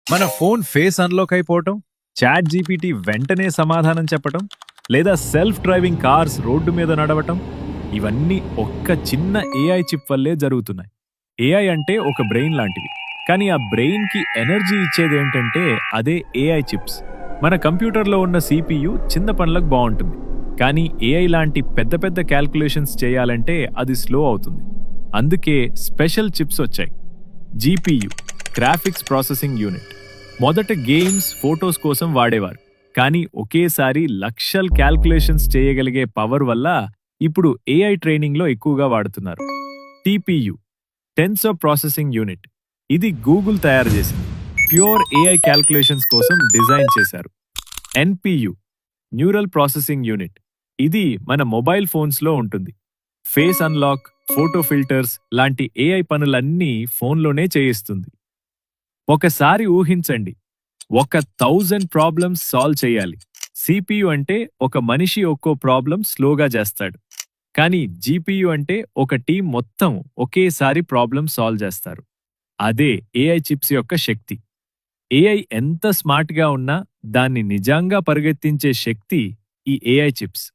మన phone face unlock అయిపోవటం, chat GPT వెంటనే సమాధానం చెప్పటం, లేదా సెల్ఫ్ డ్రైవింగ్ కార్స్ రోడ్డు మీద నడవటం, ఇవన్నీ ఒక్క చిన్న ఏఐ చిప్ వల్లే జరుగుతున్నాయి. ఏఐ అంటే ఒక బ్రెయిన్ లాంటివి, కానీ ఆ బ్రెయిన్కి ఎనర్జీ ఇచ్చేది ఏంటంటే అదే ఏఐ చిప్స్. మన కంప్యూటర్లో ఉన్న సిపియు చిన్న పనులకు బాగుంటుంది, కానీ ఏఐ లాంటి పెద్ద పెద్ద క్యాల్కులేషన్స్ చేయాలంటే అది స్లో అవుతుంది. అందుకే స్పెషల్ చిప్స్ వచ్చాయి. GPU, graphics processing unit. మొదట గేమ్స్, ఫోటోస్ కోసం వాడేవారు, కానీ ఒకేసారి లక్షల్ క్యాల్కులేషన్స్ చేయగలిగే పవర్ వల్ల ఇప్పుడు ఏఐ ట్రైనింగ్లో ఎక్కువగా వాడుతున్నారు. టీపీయు, టెన్సర్ ప్రాసెసింగ్ యూనిట్. ఇది గూగుల్ తయారు చేసింది, ప్యూర్ ఏఐ క్యాల్కులేషన్స్ కోసం డిజైన్ చేశారు. NPU, neural processing unit. ఇది మన మొబైల్ ఫోన్స్లో ఉంటుంది. ఫేస్ అన్లాక్, ఫోటో ఫిల్టర్స్ లాంటి ఏఐ పనులన్నీ ఫోన్లోనే చేయిస్తుంది. ఒకసారి ఊహించండి, 1000 ప్రాబ్లమ్స్ సాల్వ్ చేయాలి. సిపియు అంటే ఒక మనిషి ఒక్కో ప్రాబ్లం స్లోగా చేస్తాడు, కానీ జీపీయు అంటే ఒక టీం మొత్తం ఒకేసారి ప్రాబ్లం సాల్వ్ చేస్తారు. అదే ఏఐ చిప్స్ యొక్క శక్తి. ఏఐ ఎంత స్మార్ట్గా ఉన్నా దాన్ని నిజంగా పరిగెత్తించే శక్తి ఈ ఏఐ చిప్స్.